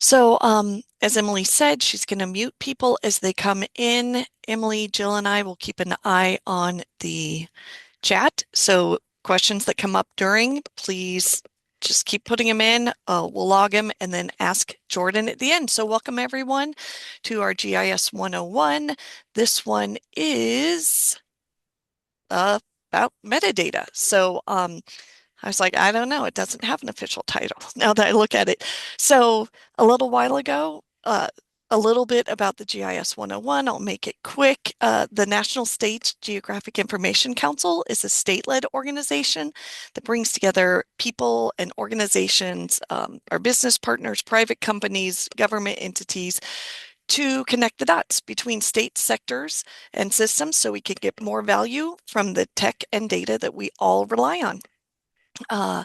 As Emily said, she's going to mute people as they come in. Emily, Jill, and I will keep an eye on the chat. So questions that come up during, please just keep putting them in. We'll log them and then ask Jordan at the end. So welcome everyone to our GIS 101. This one is about metadata. I was like, I don't know. It doesn't have an official title now that I look at it. So a little while ago, a little bit about the GIS 101. I'll make it quick. The National State Geographic Information Council is a state-led organization that brings together people and organizations, our business partners, private companies, government entities, to connect the dots between state sectors and systems so we can get more value from the tech and data that we all rely on. Uh,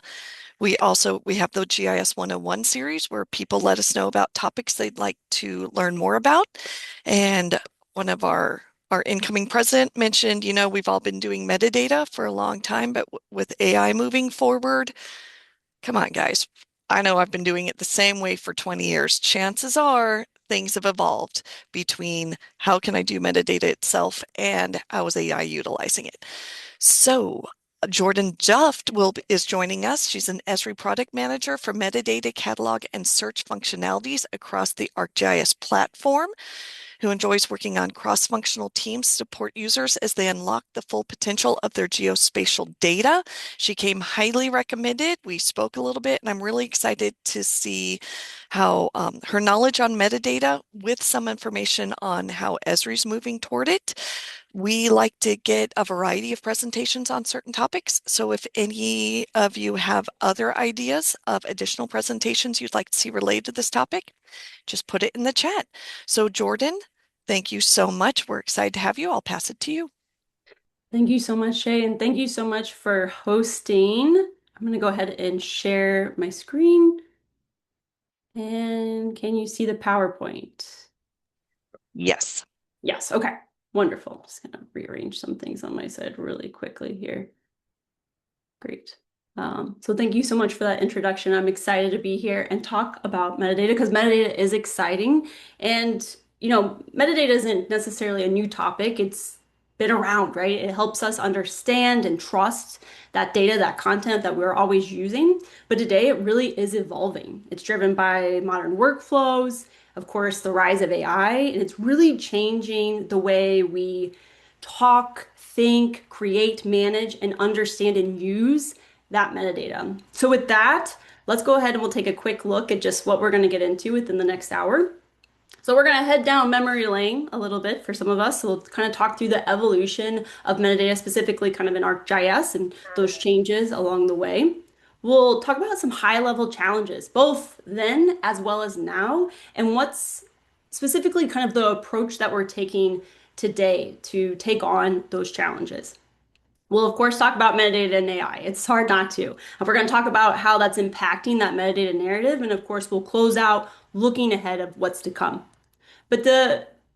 we have the GIS 101 series where people let us know about topics they'd like to learn more about. And one of our incoming president mentioned, we've all been doing metadata for a long time, but with AI moving forward, come on, guys. I know I've been doing it the same way for 20 years. Chances are things have evolved between how can I do metadata itself and how is AI utilizing it. So Jordan Duft is joining us. She's an Esri product manager for metadata catalog and search functionalities across the ArcGIS platform, who enjoys working on cross-functional teams to support users as they unlock the full potential of their geospatial data. She came highly recommended. We spoke a little bit, and I'm really excited to see how her knowledge on metadata with some information on how Esri's moving toward it. We like to get a variety of presentations on certain topics. So if any of you have other ideas of additional presentations you'd like to see related to this topic, just put it in the chat. So Jordan, thank you so much. We're excited to have you. I'll pass it to you. Thank you so much, Shay, and thank you so much for hosting. I'm going to go ahead and share my screen. And can you see the PowerPoint? Yes. Yes, okay. Wonderful. Just going to rearrange some things on my side really quickly here. Great. So thank you so much for that introduction. I'm excited to be here and talk about metadata because metadata is exciting. And, metadata isn't necessarily a new topic. It's been around, right? It helps us understand and trust that data, that content that we're always using. But today it really is evolving. It's driven by modern workflows, of course, the rise of AI, and it's really changing the way we talk, think, create, manage, and understand and use that metadata. So with that, let's go ahead and we'll take a quick look at just what we're going to get into within the next hour. So we're going to head down memory lane a little bit for some of us. So we'll kind of talk through the evolution of metadata, specifically kind of in ArcGIS and those changes along the way. We'll talk about some high-level challenges, both then as well as now, and what's specifically kind of the approach that we're taking today to take on those challenges. We'll, of course, talk about metadata and AI. It's hard not to. And we're going to talk about how that's impacting that metadata narrative. And of course, we'll close out looking ahead of what's to come. But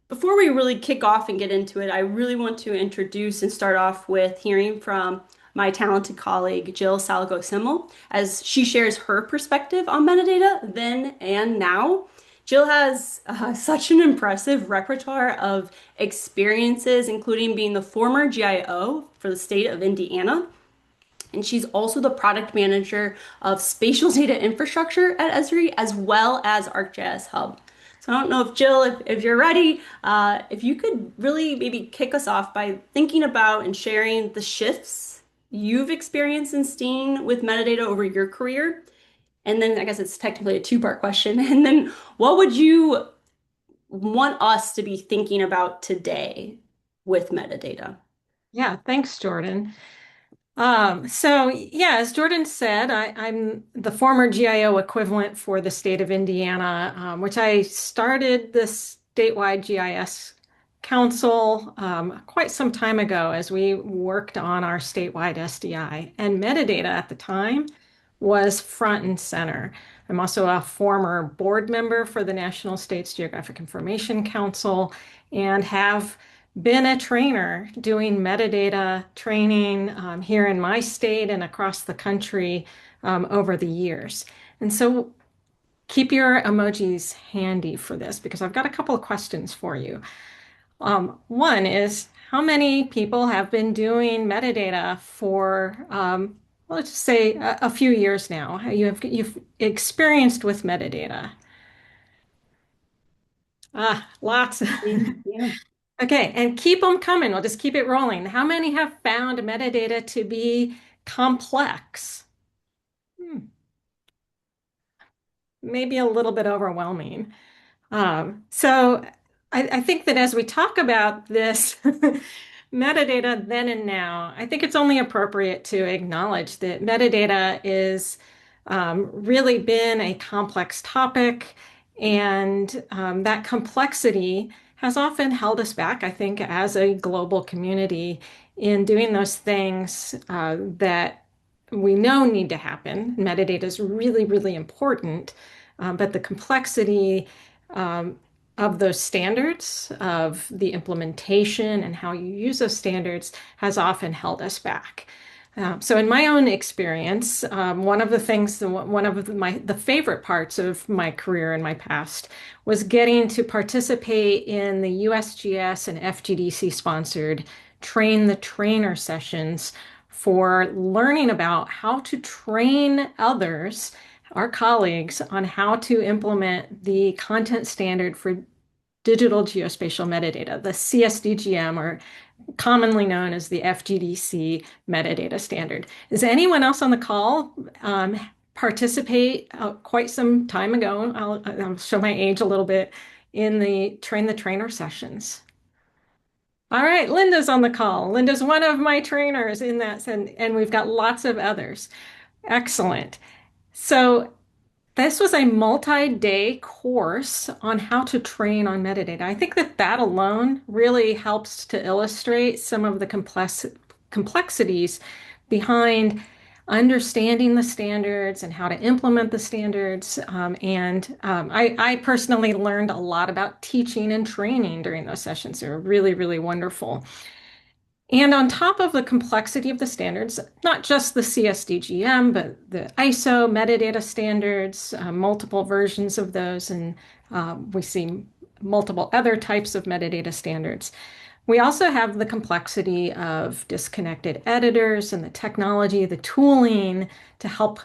before we really kick off and get into it, I really want to introduce and start off with hearing from my talented colleague, Jill Salago-Simmel, as she shares her perspective on metadata then and now. Jill has such an impressive repertoire of experiences, including being the former GIO for the state of Indiana. And she's also the product manager of spatial data infrastructure at Esri, as well as ArcGIS Hub. So I don't know if Jill, if you're ready, if you could really maybe kick us off by thinking about and sharing the shifts you've experienced and seen with metadata over your career. And then I guess it's technically a two-part question. And then what would you want us to be thinking about today with metadata? Yeah, thanks, Jordan. As Jordan said, I'm the former GIO equivalent for the state of Indiana, which I started this statewide GIS council quite some time ago as we worked on our statewide SDI. And metadata at the time was front and center. I'm also a former board member for the National States Geographic Information Council and have been a trainer doing metadata training here in my state and across the country over the years. And so keep your emojis handy for this because I've got a couple of questions for you. One is how many people have been doing metadata for, let's just say, a few years now? You've experienced with metadata. Ah, lots. Yeah. Okay, and keep them coming. We'll just keep it rolling. How many have found metadata to be complex? Hmm, maybe a little bit overwhelming. So I think that as we talk about this metadata then and now, I think it's only appropriate to acknowledge that metadata is really been a complex topic, and that complexity has often held us back, I think, as a global community in doing those things that we know need to happen. Metadata is really, really important, but the complexity um, of those standards, of the implementation and how you use those standards has often held us back. So in my own experience, one of the things, one of the favorite parts of my career in my past was getting to participate in the USGS and FGDC sponsored train the trainer sessions for learning about how to train others, our colleagues, on how to implement the content standard for digital geospatial metadata, the CSDGM, or commonly known as the FGDC metadata standard. Is anyone else on the call participate quite some time ago? I'll show my age a little bit in the train the trainer sessions. All right, Linda's on the call. Linda's one of my trainers in that, and we've got lots of others. Excellent. So this was a multi-day course on how to train on metadata. I think that that alone really helps to illustrate some of the complexities behind understanding the standards and how to implement the standards. I personally learned a lot about teaching and training during those sessions. They were really, really wonderful. And on top of the complexity of the standards, not just the CSDGM, but the ISO metadata standards, multiple versions of those, and we see multiple other types of metadata standards. We also have the complexity of disconnected editors and the technology, the tooling to help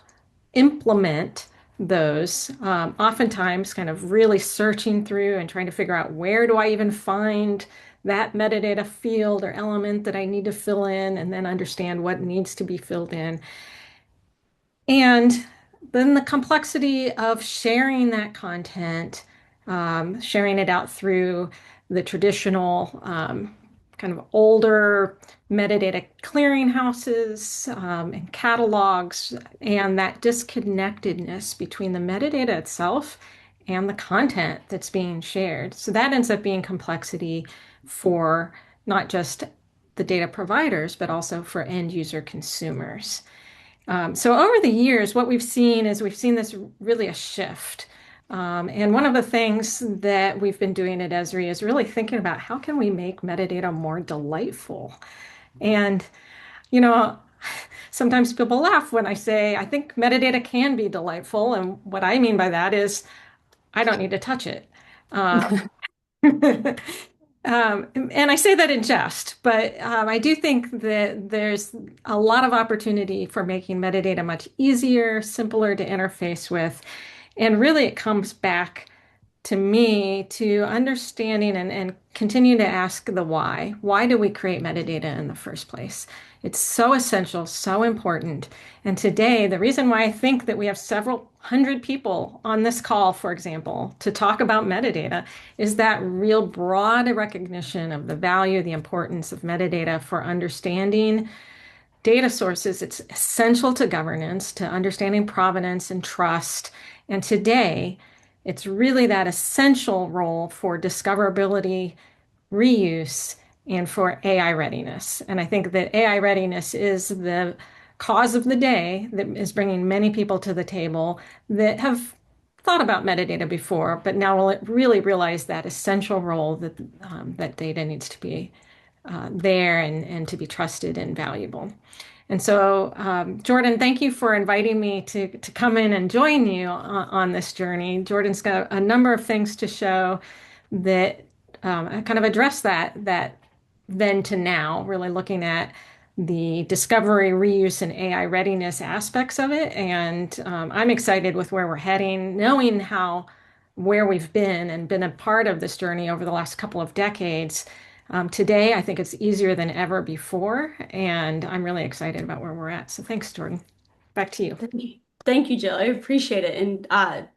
implement those, oftentimes kind of really searching through and trying to figure out where do I even find that metadata field or element that I need to fill in and then understand what needs to be filled in. And then the complexity of sharing that content, sharing it out through the traditional kind of older metadata clearinghouses and catalogs, and that disconnectedness between the metadata itself and the content that's being shared. So that ends up being complexity for not just the data providers, but also for end user consumers. So over the years, what we've seen is we've seen this really a shift. And one of the things that we've been doing at Esri is really thinking about how can we make metadata more delightful. And, you know, sometimes people laugh when I say I think metadata can be delightful. And what I mean by that is I don't need to touch it. And I say that in jest, but I do think that there's a lot of opportunity for making metadata much easier, simpler to interface with. And really, it comes back to me to understanding and continue to ask the why. Why do we create metadata in the first place? It's so essential, so important. And today, the reason why I think that we have several hundred people on this call, for example, to talk about metadata is that real broad recognition of the value, the importance of metadata for understanding data sources. It's essential to governance, to understanding provenance and trust. And today, it's really that essential role for discoverability, reuse, and for AI readiness. And I think that AI readiness is the cause of the day that is bringing many people to the table that have thought about metadata before, but now will really realize that essential role that that data needs to be there and to be trusted and valuable. And so, Jordan, thank you for inviting me to come in and join you on this journey. Jordan's got a number of things to show that kind of address that then to now, really looking at the discovery, reuse, and AI readiness aspects of it. And I'm excited with where we're heading, knowing how where we've been and been a part of this journey over the last couple of decades. Today, I think it's easier than ever before, and I'm really excited about where we're at. So thanks, Jordan. Back to you. Thank you, Jill. I appreciate it. And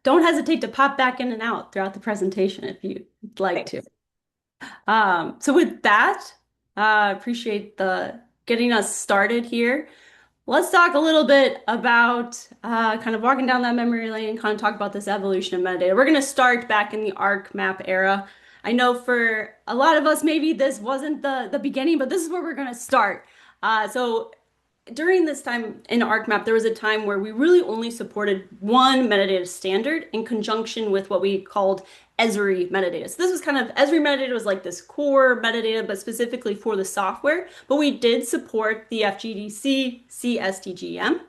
don't hesitate to pop back in and out throughout the presentation if you'd like to. Thanks. So with that, appreciate the getting us started here. Let's talk a little bit about kind of walking down that memory lane and kind of talk about this evolution of metadata. We're going to start back in the ArcMap era. I know for a lot of us, maybe this wasn't the beginning, but this is where we're going to start. So during this time in ArcMap, there was a time where we really only supported one metadata standard in conjunction with what we called Esri metadata. So this was kind of, Esri metadata was like this core metadata, but specifically for the software. But we did support the FGDC, CSDGM.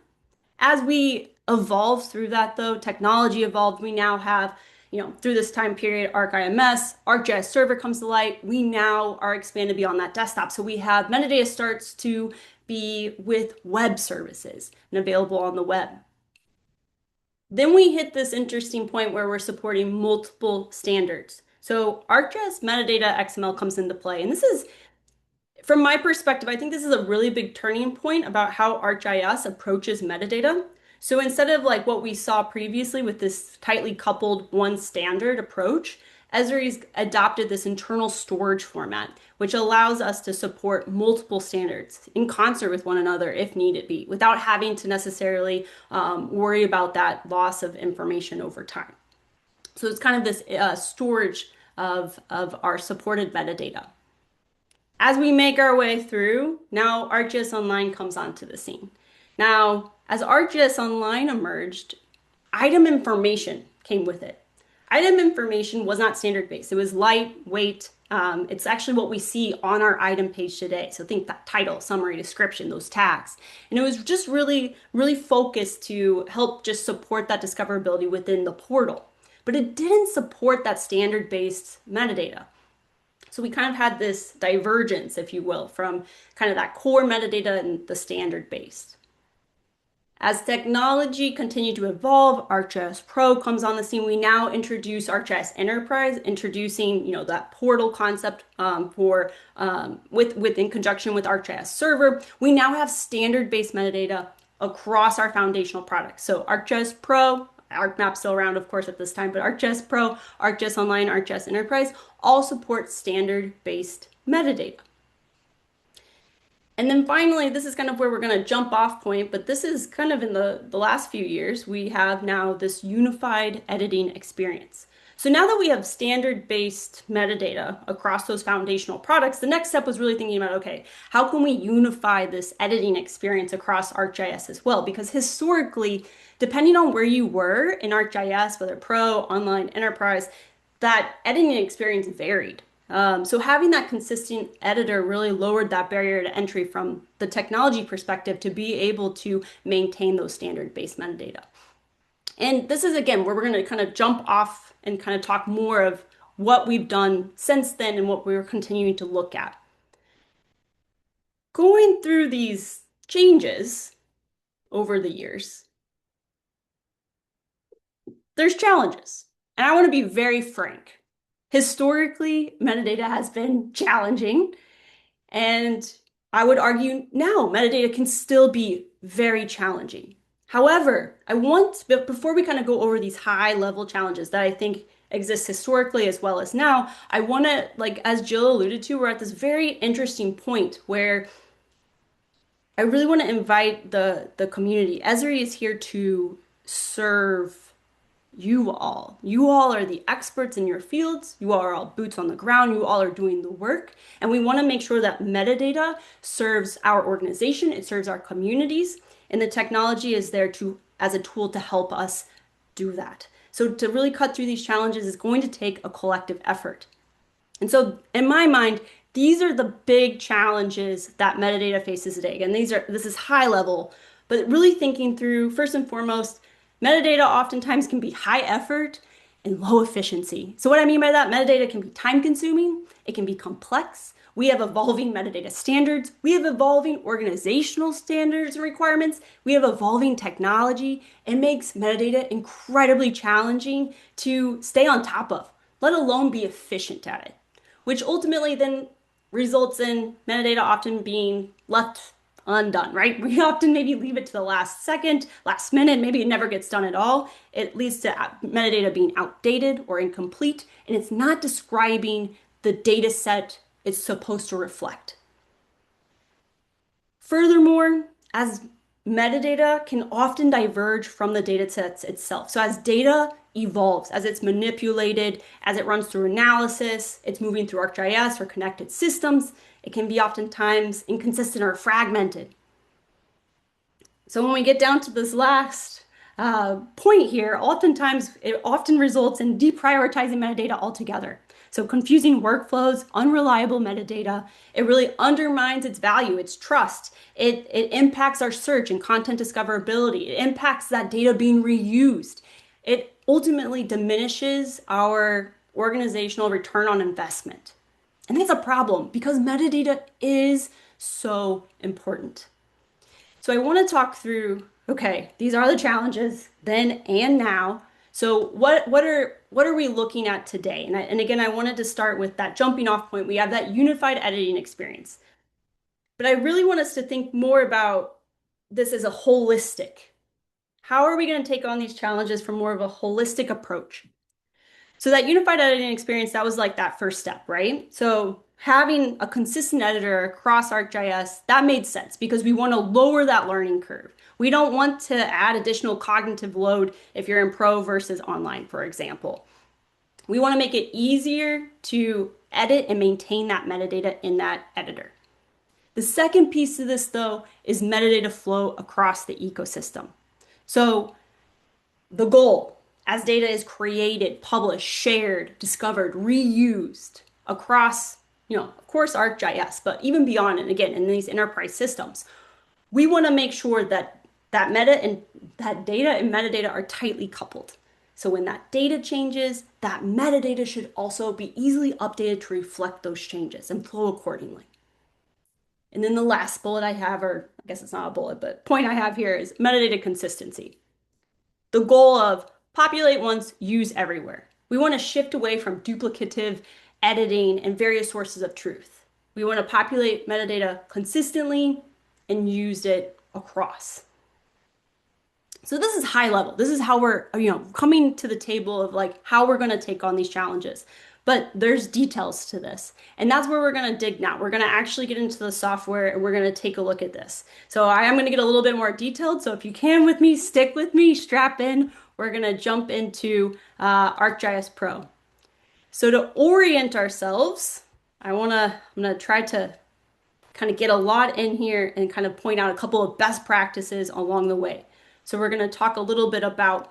As we evolved through that though, technology evolved, we now have, through this time period, ArcIMS, ArcGIS Server comes to light. We now are expanded beyond that desktop. So we have metadata starts to be with web services and available on the web. Then we hit this interesting point where we're supporting multiple standards. So ArcGIS metadata XML comes into play. And this is, from my perspective, I think this is a really big turning point about how ArcGIS approaches metadata. So instead of like what we saw previously with this tightly coupled one standard approach, Esri's adopted this internal storage format, which allows us to support multiple standards in concert with one another if needed be, without having to necessarily worry about that loss of information over time. So it's kind of this storage of our supported metadata. As we make our way through, now ArcGIS Online comes onto the scene. Now, as ArcGIS Online emerged, item information came with it. Item information was not standard based. It was lightweight. It's actually what we see on our item page today. So think that title, summary, description, those tags. And it was just really, really focused to help just support that discoverability within the portal. But it didn't support that standard based metadata. So we kind of had this divergence, if you will, from kind of that core metadata and the standard based. As technology continued to evolve, ArcGIS Pro comes on the scene. We now introduce ArcGIS Enterprise, introducing that portal concept in conjunction with ArcGIS Server. We now have standard-based metadata across our foundational products. So ArcGIS Pro, ArcMap's still around, of course, at this time, but ArcGIS Pro, ArcGIS Online, ArcGIS Enterprise all support standard-based metadata. And then finally, this is kind of where we're going to jump off point, but this is kind of in the last few years, we have now this unified editing experience. So now that we have standard-based metadata across those foundational products, the next step was really thinking about, okay, how can we unify this editing experience across ArcGIS as well? Because historically, depending on where you were in ArcGIS, whether Pro, Online, Enterprise, that editing experience varied. So having that consistent editor really lowered that barrier to entry from the technology perspective to be able to maintain those standard-based metadata. And this is, again, where we're going to kind of jump off and kind of talk more of what we've done since then and what we're continuing to look at. Going through these changes over the years, there's challenges. And I want to be very frank. Historically, metadata has been challenging, and I would argue now metadata can still be very challenging. However, before we kind of go over these high-level challenges that I think exist historically as well as now, I want to, like as Jill alluded to, we're at this very interesting point where I really want to invite the community. Esri is here to serve you all. You all are the experts in your fields. You all are all boots on the ground. You all are doing the work. And we want to make sure that metadata serves our organization, it serves our communities, and the technology is there as a tool to help us do that. So to really cut through these challenges is going to take a collective effort. And so in my mind, These are the big challenges that metadata faces today. Again, this is high level, but really thinking through, first and foremost, metadata oftentimes can be high effort and low efficiency. So what I mean by that, metadata can be time consuming, it can be complex. We have evolving metadata standards. We have evolving organizational standards and requirements. We have evolving technology. It makes metadata incredibly challenging to stay on top of, let alone be efficient at it, which ultimately then results in metadata often being left undone, right? We often maybe leave it to the last second, last minute, maybe it never gets done at all. It leads to metadata being outdated or incomplete, and it's not describing the data set it's supposed to reflect. Furthermore, as metadata can often diverge from the data sets itself. So as data evolves, as it's manipulated, as it runs through analysis, it's moving through ArcGIS or connected systems, it can be oftentimes inconsistent or fragmented. So when we get down to this last point here, oftentimes it often results in deprioritizing metadata altogether. So confusing workflows, unreliable metadata, it really undermines its value, its trust. It impacts our search and content discoverability. It impacts that data being reused. It ultimately diminishes our organizational return on investment. And that's a problem because metadata is so important. So I want to talk through, okay, these are the challenges then and now. So what are we looking at today? And again, I wanted to start with that jumping off point. We have that unified editing experience. But I really want us to think more about this as a holistic. How are we going to take on these challenges from more of a holistic approach? So that unified editing experience, that was like that first step, right? So having a consistent editor across ArcGIS, that made sense because we want to lower that learning curve. We don't want to add additional cognitive load if you're in pro versus online, for example. We want to make it easier to edit and maintain that metadata in that editor. The second piece of this, though, is metadata flow across the ecosystem. So the goal, as data is created, published, shared, discovered, reused across, of course, ArcGIS, but even beyond, and again, in these enterprise systems, we want to make sure that that meta and that data and metadata are tightly coupled. So when that data changes, that metadata should also be easily updated to reflect those changes and flow accordingly. And then the last bullet I have, or I guess it's not a bullet, but point I have here is metadata consistency. The goal of populate once, use everywhere. We want to shift away from duplicative editing and various sources of truth. We want to populate metadata consistently and use it across. So this is high level. This is how we're, coming to the table of like how we're going to take on these challenges. But there's details to this. And that's where we're going to dig now. We're going to actually get into the software and we're going to take a look at this. So I am going to get a little bit more detailed. So if you can with me, stick with me, strap in. We're going to jump into ArcGIS Pro. So to orient ourselves, I'm going to try to kind of get a lot in here and kind of point out a couple of best practices along the way. So we're going to talk a little bit about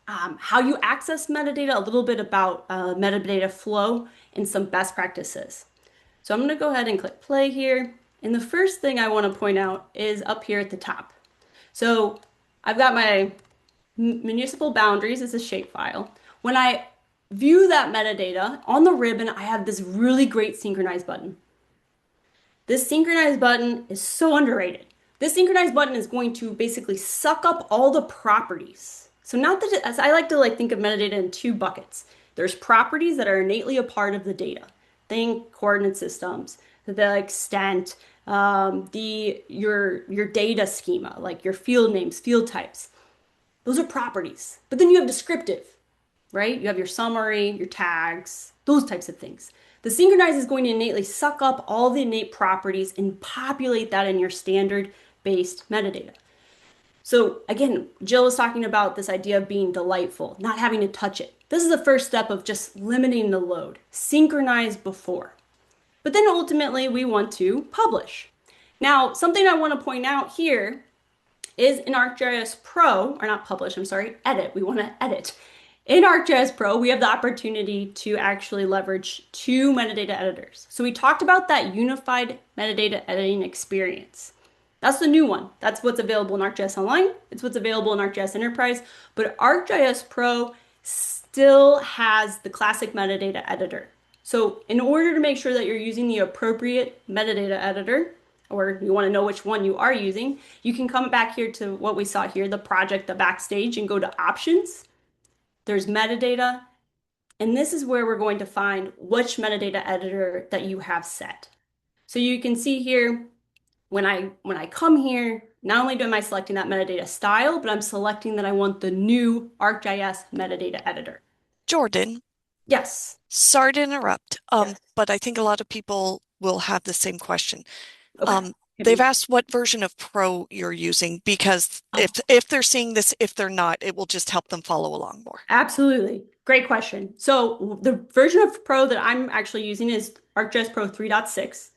how you access metadata, a little bit about metadata flow, and some best practices. So I'm going to go ahead and click play here. And the first thing I want to point out is up here at the top. So I've got my municipal boundaries as a shapefile. When I view that metadata on the ribbon, I have this really great synchronize button. This synchronize button is so underrated. This synchronize button is going to basically suck up all the properties. So not that as I like to think of metadata in two buckets. There's properties that are innately a part of the data. Think coordinate systems, the extent, your data schema, like your field names, field types. Those are properties. But then you have descriptive, right? You have your summary, your tags, those types of things. The synchronize is going to innately suck up all the innate properties and populate that in your standard-based metadata. So again, Jill was talking about this idea of being delightful, not having to touch it. This is the first step of just limiting the load. Synchronize before. But then ultimately we want to publish. Now, something I want to point out here is in ArcGIS Pro, or not publish, I'm sorry, edit. We want to edit. In ArcGIS Pro, we have the opportunity to actually leverage two metadata editors. So we talked about that unified metadata editing experience. That's the new one. That's what's available in ArcGIS Online. It's what's available in ArcGIS Enterprise. But ArcGIS Pro still has the classic metadata editor. So in order to make sure that you're using the appropriate metadata editor, or you want to know which one you are using, you can come back here to what we saw here, the project, the backstage, and go to options. There's metadata, and this is where we're going to find which metadata editor that you have set. So you can see here, when I come here, not only am I selecting that metadata style, but I'm selecting that I want the new ArcGIS metadata editor. Jordan, Yes. sorry to interrupt, Yes. but I think a lot of people will have the same question. Okay. They've asked what version of Pro you're using because Oh, if they're seeing this, if they're not, it will just help them follow along more. absolutely. Great question. So the version of Pro that I'm actually using is ArcGIS Pro 3.6.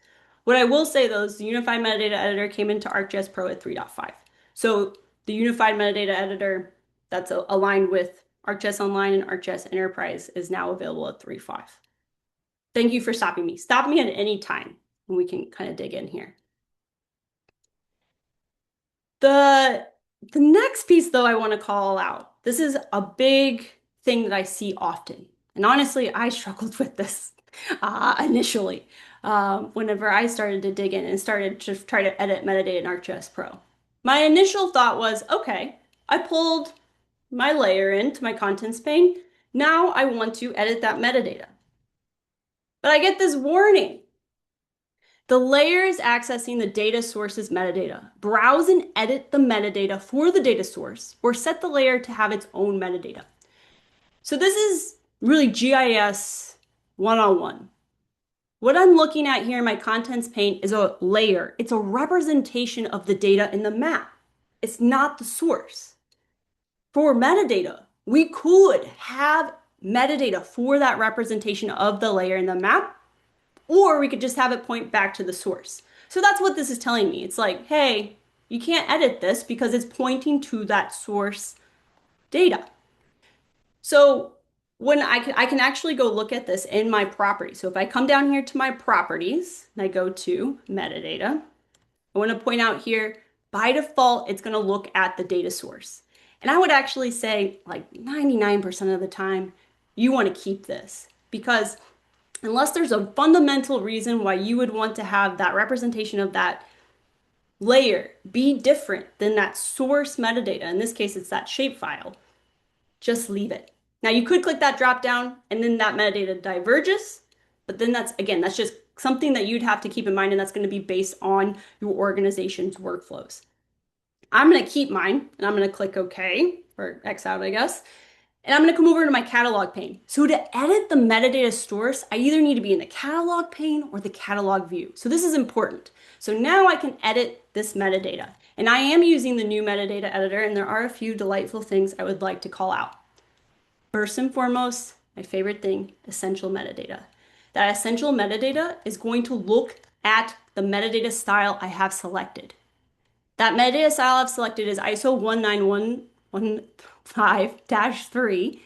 What I will say though is the Unified Metadata Editor came into ArcGIS Pro at 3.5. So the Unified Metadata Editor that's aligned with ArcGIS Online and ArcGIS Enterprise is now available at 3.5. Thank you for stopping me. Stop me at any time and we can kind of dig in here. The next piece, though, I want to call out. This is a big thing that I see often. And honestly, I struggled with this initially whenever I started to dig in and started to try to edit metadata in ArcGIS Pro. My initial thought was, okay, I pulled my layer into my contents pane. Now I want to edit that metadata. But I get this warning. The layer is accessing the data source's metadata. Browse and edit the metadata for the data source, or set the layer to have its own metadata. So this is really GIS 101. What I'm looking at here in my contents pane is a layer. It's a representation of the data in the map. It's not the source. For metadata, we could have metadata for that representation of the layer in the map, or we could just have it point back to the source. So that's what this is telling me. It's like, hey, you can't edit this because it's pointing to that source data. So when I can actually go look at this in my property. So if I come down here to my properties and I go to metadata, I want to point out here, by default, it's going to look at the data source. And I would actually say like 99% of the time, you want to keep this because unless there's a fundamental reason why you would want to have that representation of that layer be different than that source metadata, in this case, it's that shapefile, just leave it. Now you could click that drop down and then that metadata diverges, but then that's just something that you'd have to keep in mind, and that's going to be based on your organization's workflows. I'm going to keep mine and I'm going to click OK or X out, I guess. And I'm going to come over to my catalog pane. So to edit the metadata source, I either need to be in the catalog pane or the catalog view. So this is important. So now I can edit this metadata. And I am using the new metadata editor, and there are a few delightful things I would like to call out. First and foremost, my favorite thing, essential metadata. That essential metadata is going to look at the metadata style I have selected. That metadata style I've selected is ISO 19115-3,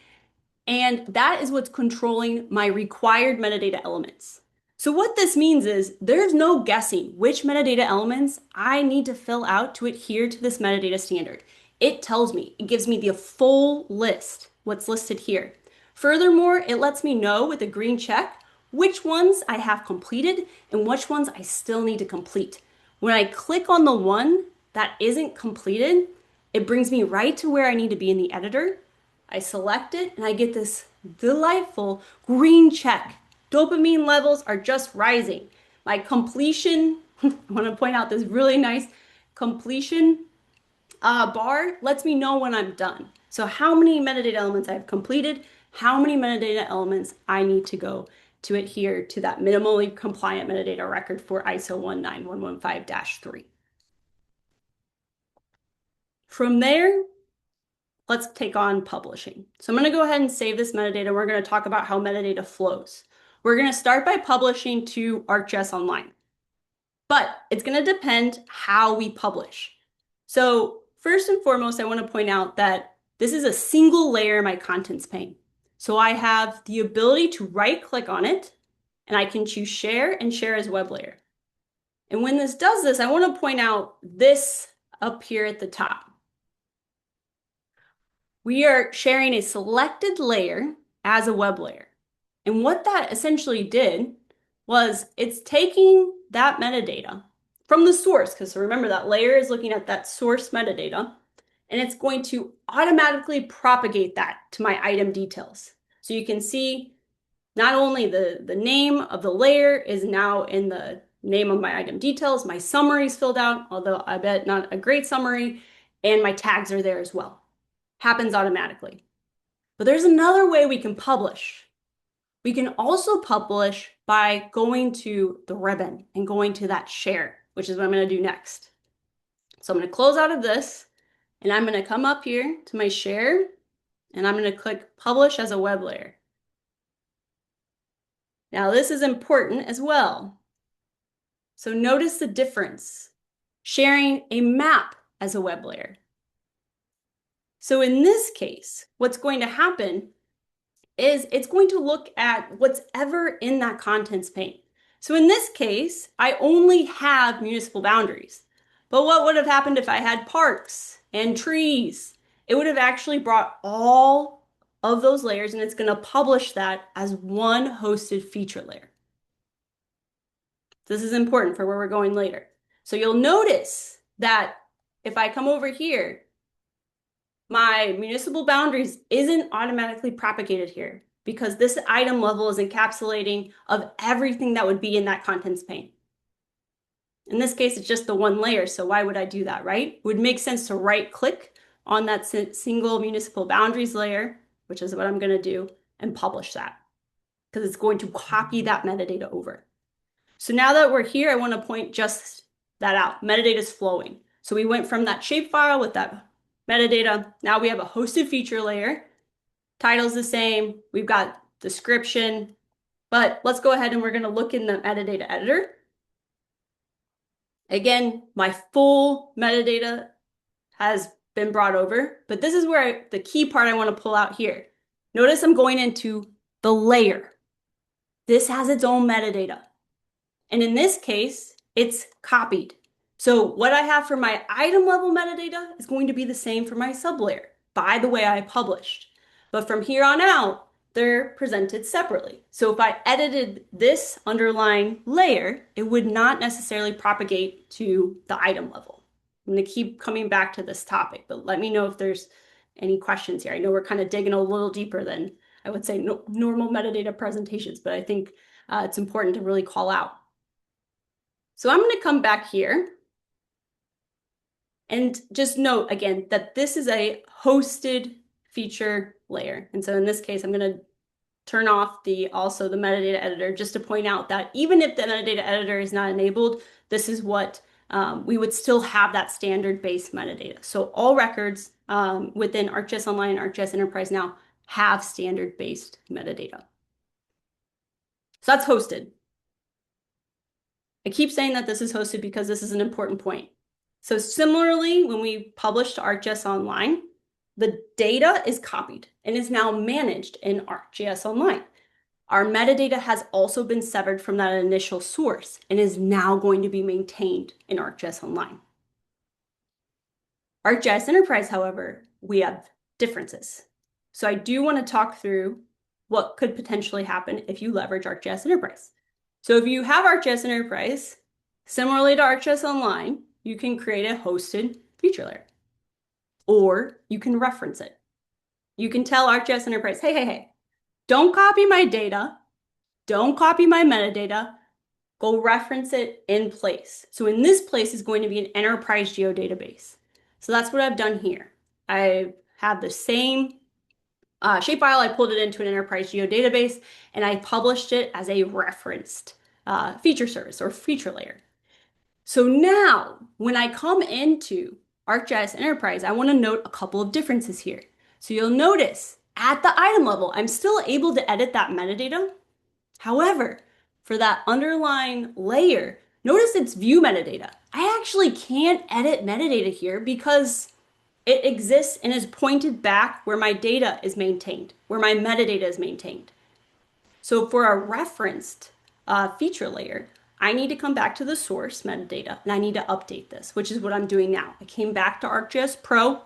and that is what's controlling my required metadata elements. So what this means is there's no guessing which metadata elements I need to fill out to adhere to this metadata standard. It tells me, it gives me the full list, what's listed here. Furthermore, it lets me know with a green check which ones I have completed and which ones I still need to complete. When I click on the one that isn't completed, it brings me right to where I need to be in the editor. I select it and I get this delightful green check. Dopamine levels are just rising. My completion, I want to point out this really nice completion bar lets me know when I'm done. So how many metadata elements I've completed, how many metadata elements I need to go to adhere to that minimally compliant metadata record for ISO 19115-3. From there, let's take on publishing. So I'm going to go ahead and save this metadata. We're going to talk about how metadata flows. We're going to start by publishing to ArcGIS Online, but it's going to depend how we publish. So first and foremost, I want to point out that This is a single layer in my contents pane. So I have the ability to right click on it and I can choose share and share as web layer. And when this does this, I want to point out this up here at the top. We are sharing a selected layer as a web layer. And what that essentially did was it's taking that metadata from the source, because remember that layer is looking at that source metadata, and it's going to automatically propagate that to my item details. So you can see not only the name of the layer is now in the name of my item details, my summary is filled out, although I bet not a great summary, and my tags are there as well. Happens automatically. But there's another way we can publish. We can also publish by going to the ribbon and going to that share, which is what I'm going to do next. So I'm going to close out of this, and I'm going to come up here to my share, and I'm going to click publish as a web layer. Now this is important as well. So notice the difference. Sharing a map as a web layer. So in this case, what's going to happen is it's going to look at what's ever in that contents pane. So in this case, I only have municipal boundaries. But what would have happened if I had parks and trees? It would have actually brought all of those layers, and it's going to publish that as one hosted feature layer. This is important for where we're going later. So you'll notice that if I come over here, my municipal boundaries isn't automatically propagated here because this item level is encapsulating of everything that would be in that contents pane. In this case, it's just the one layer, so why would I do that, right? It would make sense to right click on that single municipal boundaries layer, which is what I'm going to do, and publish that because it's going to copy that metadata over. So now that we're here, I want to point just that out. Metadata is flowing. So we went from that shapefile with that metadata. Now we have a hosted feature layer. Title's the same. We've got description. But let's go ahead and we're going to look in the metadata editor. Again, my full metadata has been brought over, but this is where the key part I want to pull out here. Notice I'm going into the layer. This has its own metadata. And in this case, it's copied. So what I have for my item level metadata is going to be the same for my sublayer by the way I published. But from here on out, they're presented separately. So if I edited this underlying layer, it would not necessarily propagate to the item level. I'm going to keep coming back to this topic, but let me know if there's any questions here. I know we're kind of digging a little deeper than I would say normal metadata presentations, but I think it's important to really call out. So I'm going to come back here and just note again that this is a hosted feature layer. And so in this case, I'm going to turn off also the metadata editor just to point out that even if the metadata editor is not enabled, this is what we would still have that standard based metadata. So all records within ArcGIS Online and ArcGIS Enterprise now have standard based metadata. So that's hosted. I keep saying that this is hosted because this is an important point. So similarly, when we publish to ArcGIS Online, the data is copied and is now managed in ArcGIS Online. Our metadata has also been severed from that initial source and is now going to be maintained in ArcGIS Online. ArcGIS Enterprise, however, we have differences. So I do want to talk through what could potentially happen if you leverage ArcGIS Enterprise. So if you have ArcGIS Enterprise, similarly to ArcGIS Online, you can create a hosted feature layer, or you can reference it. You can tell ArcGIS Enterprise, hey, don't copy my data, don't copy my metadata, go reference it in place. So in this place is going to be an enterprise geodatabase. So that's what I've done here. I have the same shapefile, I pulled it into an enterprise geodatabase, and I published it as a referenced feature service or feature layer. So now, when I come into ArcGIS Enterprise, I want to note a couple of differences here. So you'll notice at the item level, I'm still able to edit that metadata. However, for that underlying layer, notice it's view metadata. I actually can't edit metadata here because It exists and is pointed back where my data is maintained, where my metadata is maintained. So for a referenced feature layer, I need to come back to the source metadata and I need to update this, which is what I'm doing now. I came back to ArcGIS Pro,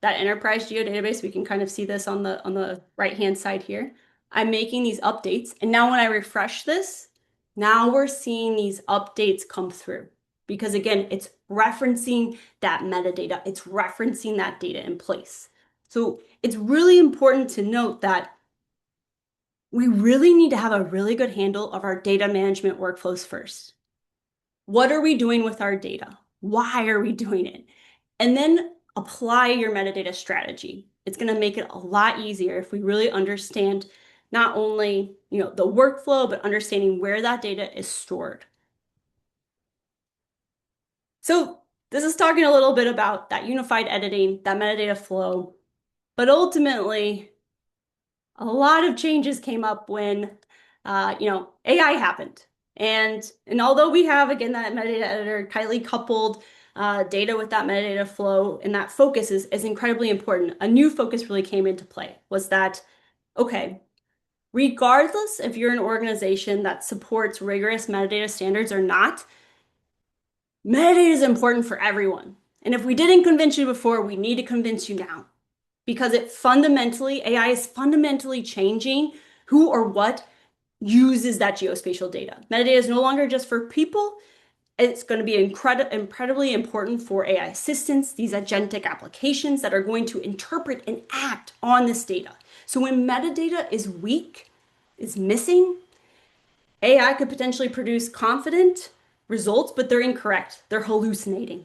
that enterprise geodatabase. We can kind of see this on the right-hand side here. I'm making these updates. And now when I refresh this, now we're seeing these updates come through. Because again, it's referencing that metadata. It's referencing that data in place. So it's really important to note that we really need to have a really good handle of our data management workflows first. What are we doing with our data? Why are we doing it? And then apply your metadata strategy. It's going to make it a lot easier if we really understand not only, the workflow, but understanding where that data is stored. So this is talking a little bit about that unified editing, that metadata flow, but ultimately, a lot of changes came up when, AI happened. And although we have, again, that metadata editor tightly coupled data with that metadata flow, and that focus is incredibly important, a new focus really came into play, was that, okay, regardless if you're an organization that supports rigorous metadata standards or not, metadata is important for everyone. And if we didn't convince you before, we need to convince you now. Because AI is fundamentally changing who or what uses that geospatial data. Metadata is no longer just for people. It's going to be incredibly important for AI assistants, these agentic applications that are going to interpret and act on this data. So when metadata is weak, is missing, AI could potentially produce confident results, but they're incorrect. They're hallucinating.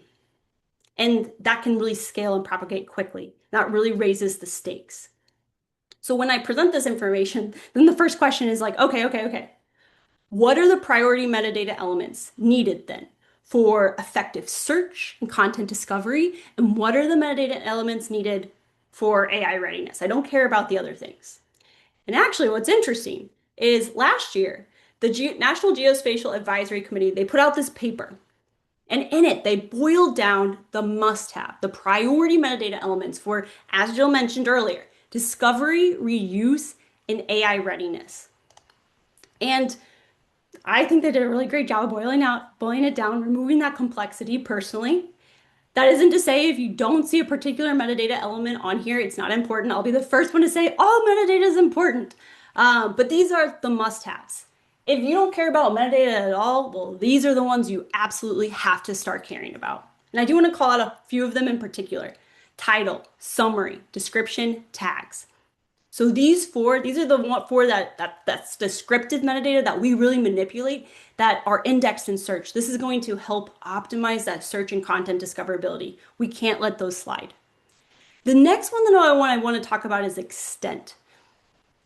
And that can really scale and propagate quickly. That really raises the stakes. So when I present this information, then the first question is like, okay. What are the priority metadata elements needed then for effective search and content discovery? And what are the metadata elements needed for AI readiness? I don't care about the other things. And actually, what's interesting is last year, the National Geospatial Advisory Committee, they put out this paper. And in it, they boiled down the must-have, the priority metadata elements for, as Jill mentioned earlier, discovery, reuse, and AI readiness. And I think they did a really great job of boiling it down, removing that complexity personally. That isn't to say if you don't see a particular metadata element on here, it's not important. I'll be the first one to say all metadata is important. But these are the must-haves. If you don't care about metadata at all, well, these are the ones you absolutely have to start caring about. And I do want to call out a few of them in particular. Title, summary, description, tags. So these are the four that's descriptive metadata that we really manipulate that are indexed in search. This is going to help optimize that search and content discoverability. We can't let those slide. The next one that I want to talk about is extent.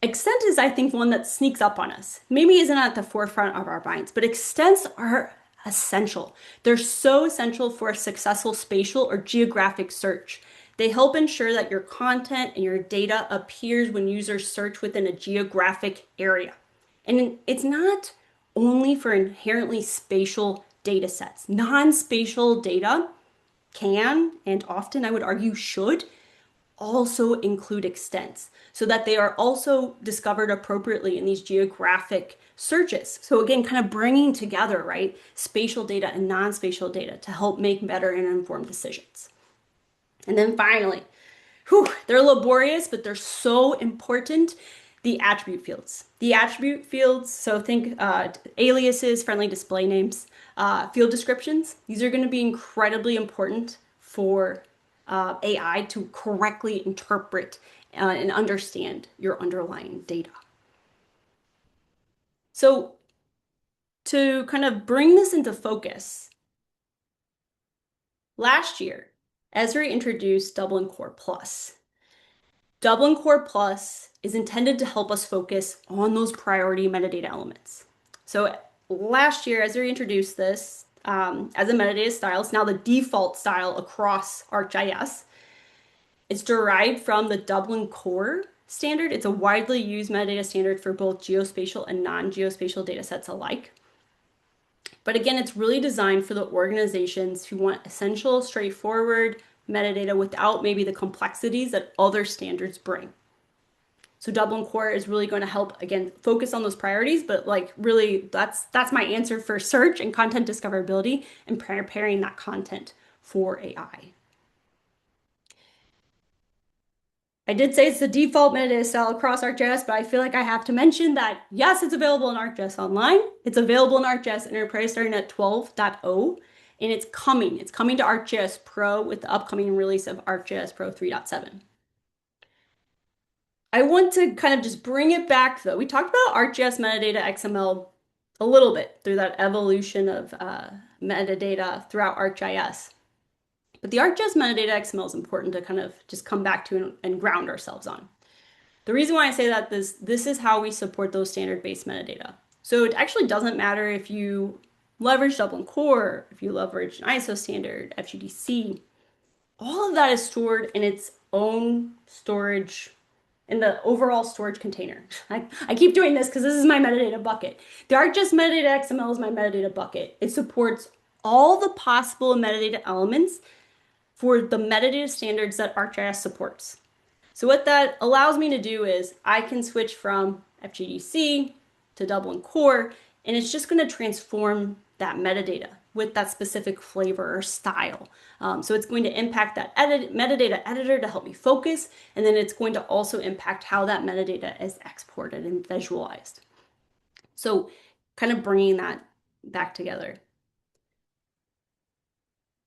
Extent is, I think, one that sneaks up on us. Maybe isn't at the forefront of our minds, but extents are essential. They're so essential for a successful spatial or geographic search. They help ensure that your content and your data appears when users search within a geographic area. And it's not only for inherently spatial data sets. Non-spatial data can, and often I would argue should, also include extents so that they are also discovered appropriately in these geographic searches. So again, kind of bringing together, right, spatial data and non-spatial data to help make better and informed decisions. And then finally, they're laborious, but they're so important. The attribute fields. The attribute fields, so think aliases, friendly display names, field descriptions. These are going to be incredibly important for AI to correctly interpret and understand your underlying data. So to kind of bring this into focus, last year, Esri introduced Dublin Core Plus. Dublin Core Plus is intended to help us focus on those priority metadata elements. So last year, Esri introduced this as a metadata style. It's now the default style across ArcGIS. It's derived from the Dublin Core standard. It's a widely used metadata standard for both geospatial and non-geospatial data sets alike. But again, it's really designed for the organizations who want essential, straightforward, metadata without maybe the complexities that other standards bring. So Dublin Core is really going to help, again, focus on those priorities, but like really that's my answer for search and content discoverability and preparing that content for AI. I did say it's the default metadata style across ArcGIS, but I feel like I have to mention that, yes, it's available in ArcGIS Online. It's available in ArcGIS Enterprise starting at 12.0, and it's coming. It's coming to ArcGIS Pro with the upcoming release of ArcGIS Pro 3.7. I want to kind of just bring it back, though. We talked about ArcGIS metadata XML a little bit through that evolution of metadata throughout ArcGIS. But the ArcGIS metadata XML is important to kind of just come back to and ground ourselves on. The reason why I say that this is how we support those standard-based metadata. So it actually doesn't matter if you leverage Dublin Core, if you leverage an ISO standard, FGDC, all of that is stored in its own storage, in the overall storage container. I keep doing this because this is my metadata bucket. The ArcGIS metadata XML is my metadata bucket. It supports all the possible metadata elements for the metadata standards that ArcGIS supports. So what that allows me to do is I can switch from FGDC to Dublin Core, and it's just going to transform that metadata with that specific flavor or style. So it's going to impact that metadata editor to help me focus, and then it's going to also impact how that metadata is exported and visualized. So kind of bringing that back together.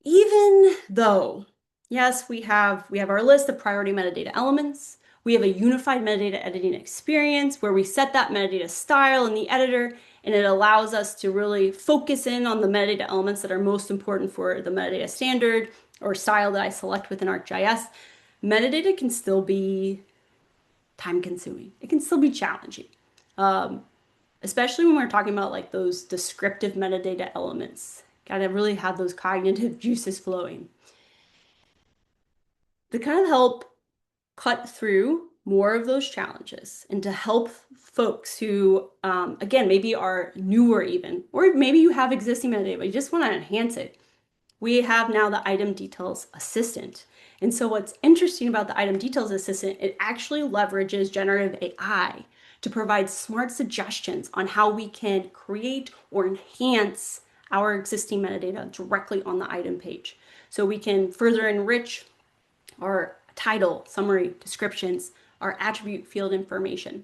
Even though, yes, we have our list of priority metadata elements, we have a unified metadata editing experience where we set that metadata style in the editor, and it allows us to really focus in on the metadata elements that are most important for the metadata standard or style that I select within ArcGIS. Metadata can still be time-consuming. It can still be challenging, especially when we're talking about like those descriptive metadata elements. Gotta really have those cognitive juices flowing. To kind of help cut through more of those challenges and to help folks who, again, maybe are newer even, or maybe you have existing metadata, but you just want to enhance it. We have now the item details assistant. And so what's interesting about the item details assistant, it actually leverages generative AI to provide smart suggestions on how we can create or enhance our existing metadata directly on the item page. So we can further enrich our title, summary, descriptions, our attribute field information.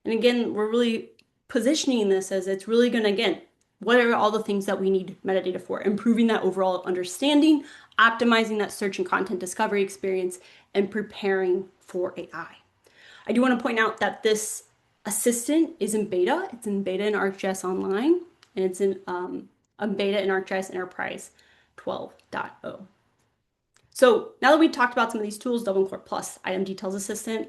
And again, we're really positioning this as it's really going to, again, what are all the things that we need metadata for? Improving that overall understanding, optimizing that search and content discovery experience, and preparing for AI. I do want to point out that this assistant is in beta. It's in beta in ArcGIS Online, and it's in a beta in ArcGIS Enterprise 12.0. So now that we talked about some of these tools, Dublin Core Plus, Item Details Assistant,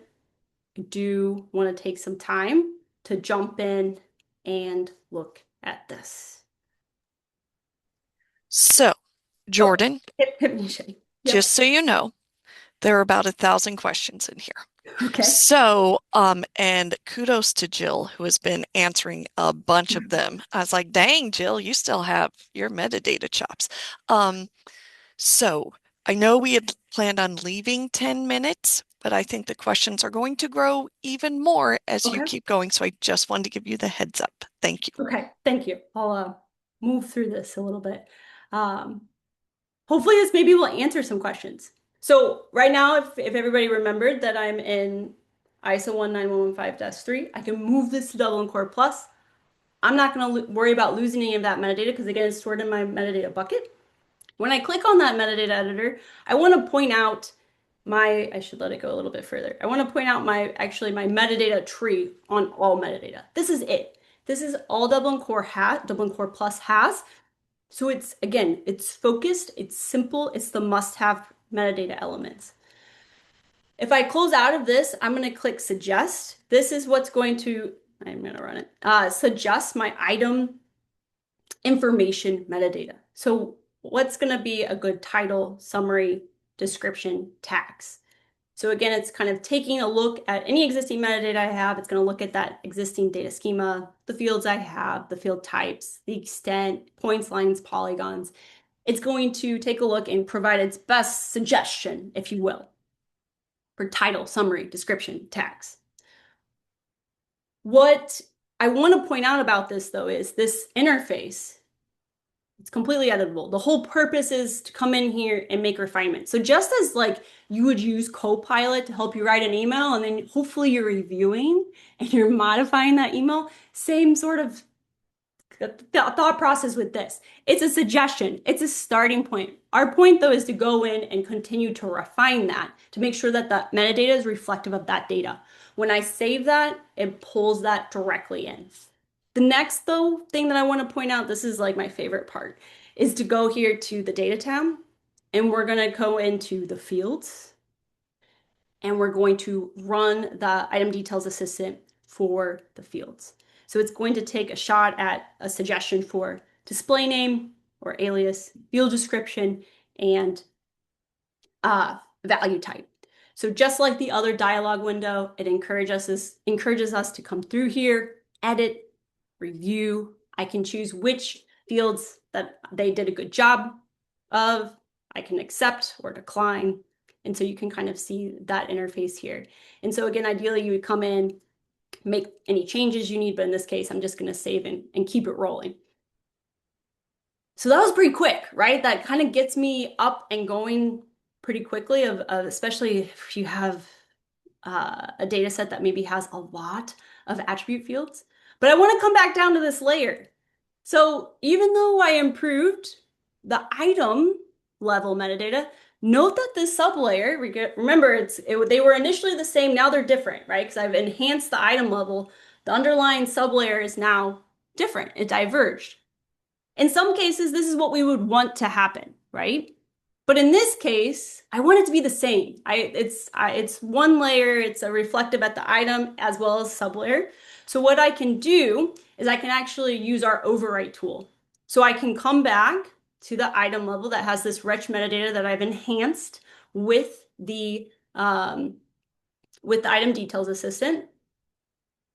I do want to take some time to jump in and look at this. So, Jordan, Yep. just so you know, there are about 1,000 questions in here. Okay. So, and kudos to Jill, who has been answering a bunch of them. I was like, dang, Jill, you still have your metadata chops. So I know we had planned on leaving 10 minutes, but I think the questions are going to grow even more as you keep going. So I just wanted to give you the heads up. Thank you. Okay, thank you. I'll move through this a little bit. Hopefully this maybe will answer some questions. So right now, if everybody remembered that I'm in ISO 19115-3, I can move this to Dublin Core Plus. I'm not going to worry about losing any of that metadata because again, it's stored in my metadata bucket. When I click on that metadata editor, I want to point out I should let it go a little bit further. I want to point out my metadata tree on all metadata. This is it. This is all Dublin Core Plus has. So it's, again, it's focused, it's simple, it's the must-have metadata elements. If I close out of this, I'm going to click suggest. This is what's going to, I'm going to run it, suggest my item information metadata. So what's going to be a good title, summary, description, tags? So again, it's kind of taking a look at any existing metadata I have. It's going to look at that existing data schema, the fields I have, the field types, the extent, points, lines, polygons. it's going to take a look and provide its best suggestion, if you will, for title, summary, description, tags. What I want to point out about this, though, is this interface. It's completely editable. The whole purpose is to come in here and make refinements. So just as like you would use Copilot to help you write an email, and then hopefully you're reviewing and you're modifying that email, same sort of thought process with this. It's a suggestion. It's a starting point. Our point, though, is to go in and continue to refine that to make sure that the metadata is reflective of that data. When I save that, it pulls that directly in. The next, though, thing that I want to point out, this is like my favorite part, is to go here to the data tab, and we're going to go into the fields, and we're going to run the item details assistant for the fields. So it's going to take a shot at a suggestion for display name or alias, field description, and value type. So just like the other dialog window, it encourages us to come through here, edit, review. I can choose which fields that they did a good job of. I can accept or decline. And so you can kind of see that interface here. And so again, ideally you would come in, make any changes you need, but in this case, I'm just going to save and keep it rolling. So that was pretty quick, right? That kind of gets me up and going pretty quickly, especially if you have a data set that maybe has a lot of attribute fields. But I want to come back down to this layer. So even though I improved the item level metadata, note that this sublayer, remember they were initially the same, now they're different, right? Because I've enhanced the item level. The underlying sublayer is now different. It diverged. In some cases, this is what we would want to happen, right? But in this case, I want it to be the same. It's one layer, it's a reflective at the item as well as sublayer. So what I can do is I can actually use our overwrite tool. So I can come back to the item level that has this rich metadata that I've enhanced with the item details assistant.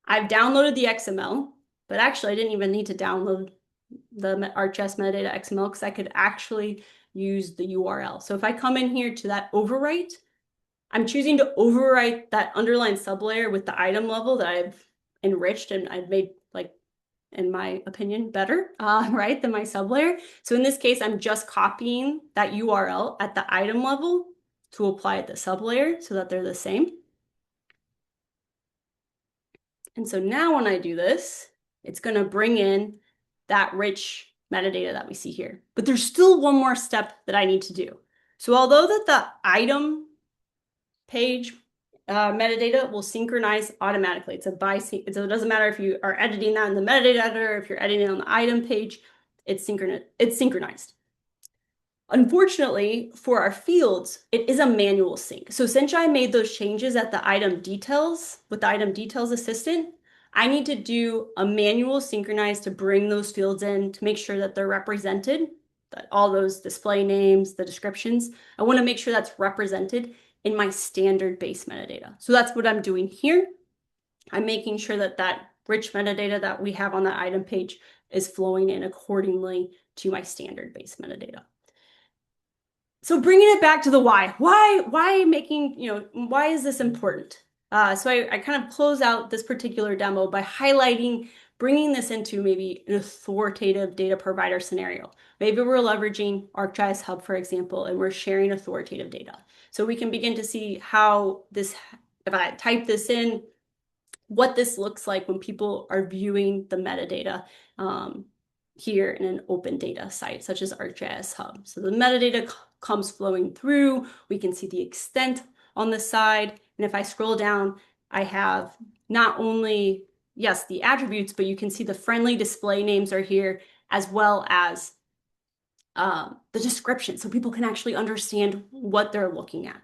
I've downloaded the XML, but actually I didn't even need to download the ArcGIS metadata XML because I could actually use the URL. So if I come in here to that overwrite, I'm choosing to overwrite that underlying sublayer with the item level that I've enriched and I've made, like, in my opinion, better, right, than my sublayer. So in this case, I'm just copying that URL at the item level to apply at the sublayer so that they're the same. And so now when I do this, it's going to bring in that rich metadata that we see here. But there's still one more step that I need to do. So although that the item page metadata will synchronize automatically. So it doesn't matter if you are editing that in the metadata editor, if you're editing on the item page, it's synchronized. Unfortunately, for our fields, it is a manual sync. So since I made those changes at the item details with the item details assistant, I need to do a manual synchronize to bring those fields in to make sure that they're represented, that all those display names, the descriptions, I want to make sure that's represented in my standard base metadata. So that's what I'm doing here. I'm making sure that that rich metadata that we have on that item page is flowing in accordingly to my standard base metadata. So bringing it back to the why making, why is this important? So I kind of close out this particular demo by highlighting, bringing this into maybe an authoritative data provider scenario. Maybe we're leveraging ArcGIS Hub, for example, and we're sharing authoritative data. So we can begin to see how this, if I type this in, what this looks like when people are viewing the metadata here in an open data site, such as ArcGIS Hub. So the metadata comes flowing through. We can see the extent on the side. And if I scroll down, I have not only, yes, the attributes, but you can see the friendly display names are here, as well as the description, so people can actually understand what they're looking at.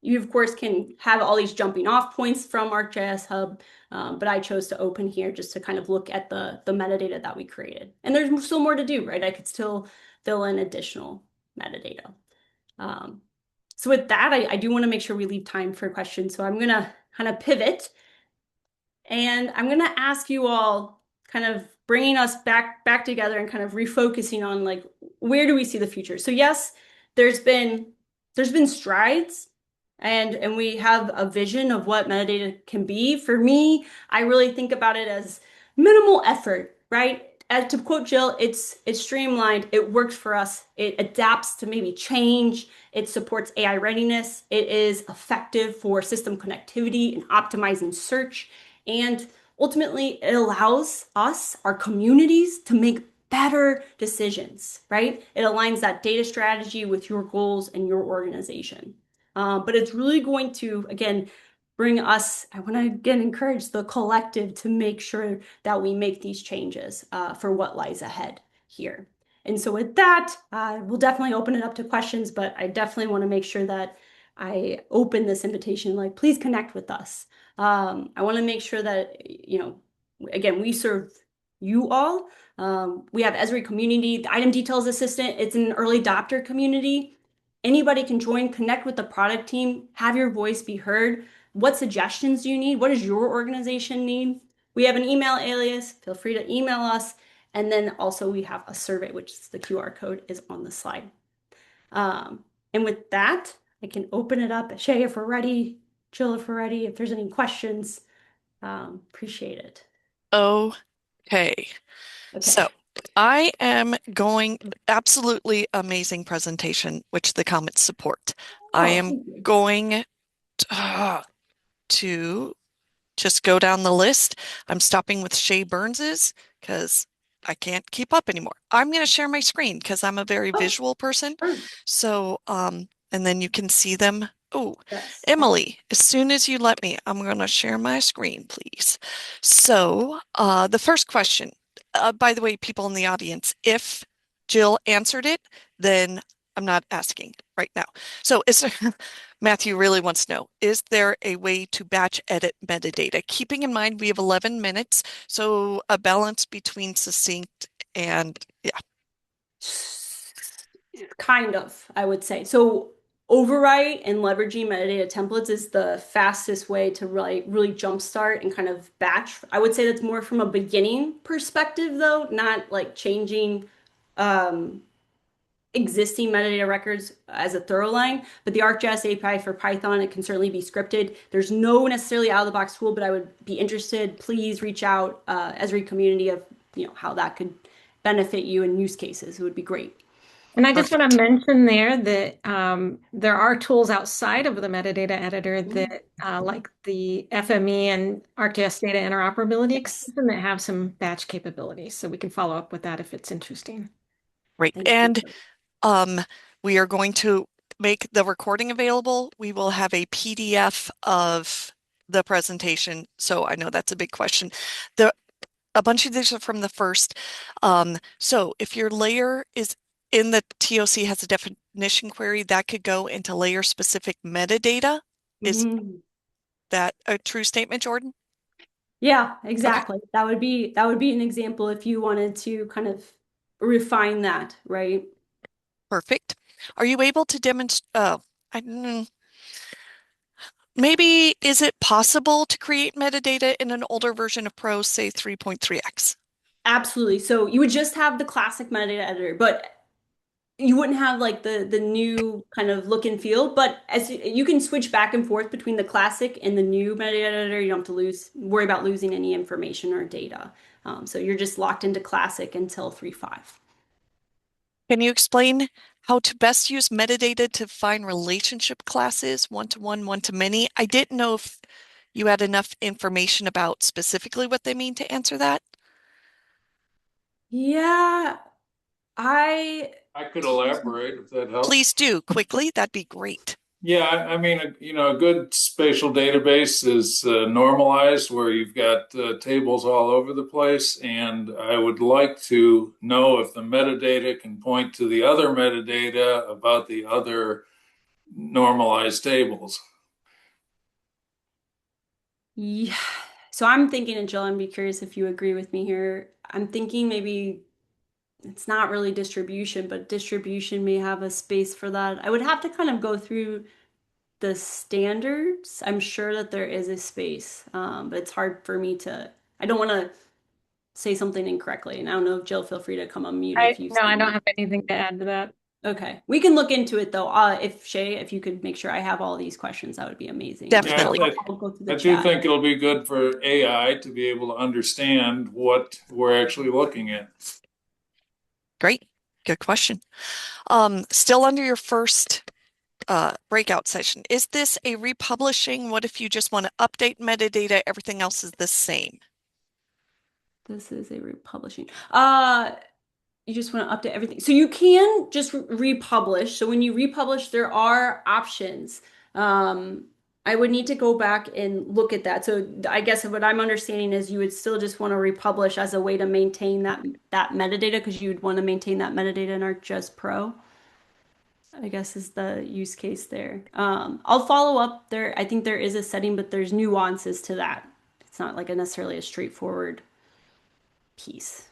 You, of course, can have all these jumping off points from ArcGIS Hub, but I chose to open here just to kind of look at the metadata that we created. And there's still more to do, right? I could still fill in additional metadata. So with that, I do want to make sure we leave time for questions. So I'm going to kind of pivot, and I'm going to ask you all kind of bringing us back together and kind of refocusing on like where do we see the future. So yes, there's been strides and we have a vision of what metadata can be. For me, I really think about it as minimal effort, right? As to quote Jill, it's streamlined, it works for us, it adapts to maybe change, it supports AI readiness, it is effective for system connectivity and optimizing search, and ultimately it allows us, our communities, to make better decisions, right? It aligns that data strategy with your goals and your organization. But it's really going to, again, bring us, I want to again encourage the collective to make sure that we make these changes for what lies ahead here. And so with that, we'll definitely open it up to questions, but I definitely want to make sure that I open this invitation, like, please connect with us. I want to make sure that, again, we serve you all. We have Esri Community, the Item Details Assistant. It's an early adopter community. Anybody can join, connect with the product team, have your voice be heard. What suggestions do you need? What does your organization need? We have an email alias. Feel free to email us. And then also we have a survey, which is the QR code is on the slide. And with that, I can open it up. Shay, if we're ready, Jill, if we're ready, if there's any questions, appreciate it. Okay. Okay. So I am going absolutely amazing presentation, which the comments support. I Oh, am thank you. going to just go down the list. I'm stopping with Shay Burns's because I can't keep up anymore. I'm going to share my screen because I'm a very Oh, visual person. sure. So, and then you can see them. Oh, Yes. Emily, as soon as you let me, I'm going to share my screen, please. So, the first question, by the way, people in the audience, if Jill answered it, then I'm not asking right now. So is there, Matthew really wants to know, is there a way to batch edit metadata? Keeping in mind we have 11 minutes, so a balance between succinct and, yeah. Kind of, I would say. So overwrite and leveraging metadata templates is the fastest way to really jumpstart and kind of batch. I would say that's more from a beginning perspective, though, not like changing um, existing metadata records as a thorough line. But the ArcGIS API for Python, it can certainly be scripted. There's no necessarily out of the box tool, but I would be interested. Please reach out, Esri community of how that could benefit you in use cases. It would be great. And I just want to Perfect. mention there that there are tools outside of the metadata editor that, like the FME and ArcGIS data interoperability Yes. extension, that have some batch capabilities. So we can follow up with that if it's interesting. Great. Thank you. And um, we are going to make the recording available. We will have a PDF of the presentation. So I know that's a big question. A bunch of these are from the first. So if your layer is in the TOC has a definition query, that could go into layer specific metadata. Is Mhm. that a true statement, Jordan? Yeah, Okay, exactly. That would be an example if you wanted to kind of refine that, right? perfect. Are you able to demonstrate? Maybe is it possible to create metadata in an older version of Pro, say 3.3x? Absolutely. So you would just have the classic metadata editor, but you wouldn't have like the new kind of look and feel. But as you can switch back and forth between the classic and the new metadata editor, you don't have to worry about losing any information or data. So you're just locked into classic until 3.5. Can you explain how to best use metadata to find relationship classes, one-to-one, one-to-many? I didn't know if you had enough information about specifically what they mean to answer that. Yeah, I I could elaborate if that helps. Please do quickly. That'd be great. Yeah, I mean, a good spatial database is normalized where you've got tables all over the place. And I would like to know if the metadata can point to the other metadata about the other normalized tables. Yeah. So I'm thinking, and Jill, I'd be curious if you agree with me here. I'm thinking maybe it's not really distribution, but distribution may have a space for that. I would have to kind of go through the standards. I'm sure that there is a space, but it's hard for me to, I don't want to say something incorrectly. And I don't know if Jill, feel free to come unmute I if you've no, I seen don't it. have anything to add to that. Okay, we can look into it though. If Shay, if you could make sure I have all these questions, that would be amazing. Yeah, Definitely. I'll go through the I do chat. think it'll be good for AI to be able to understand what we're actually looking at. Great. Good question. Still under your first breakout session, is this a republishing? What if you just want to update metadata? Everything else is the same. This is a republishing. You just want to update everything. So you can just republish. So when you republish, there are options. Um, I would need to go back and look at that. So I guess what I'm understanding is you would still just want to republish as a way to maintain that metadata because you would want to maintain that metadata in ArcGIS Pro. I guess is the use case there. I'll follow up there. I think there is a setting, but there's nuances to that. It's not like necessarily a straightforward piece.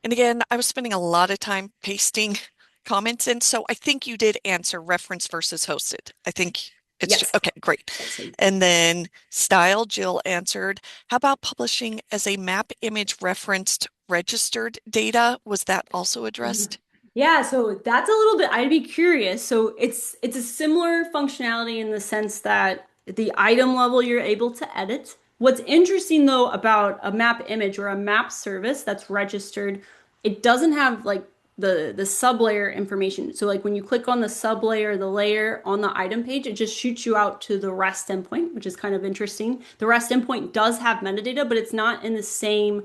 And again, I was spending a lot of time pasting comments in, so I think you did answer reference versus hosted. I think it's Yes. okay, great. And then style, Jill answered. How about publishing as a map image referenced registered data? Was that also addressed? Yeah, so that's a little bit, I'd be curious. So it's a similar functionality in the sense that at the item level you're able to edit. What's interesting though about a map image or a map service that's registered, it doesn't have like the sublayer information. So like when you click on the sublayer, the layer on the item page, it just shoots you out to the REST endpoint, which is kind of interesting. The REST endpoint does have metadata, but it's not in the same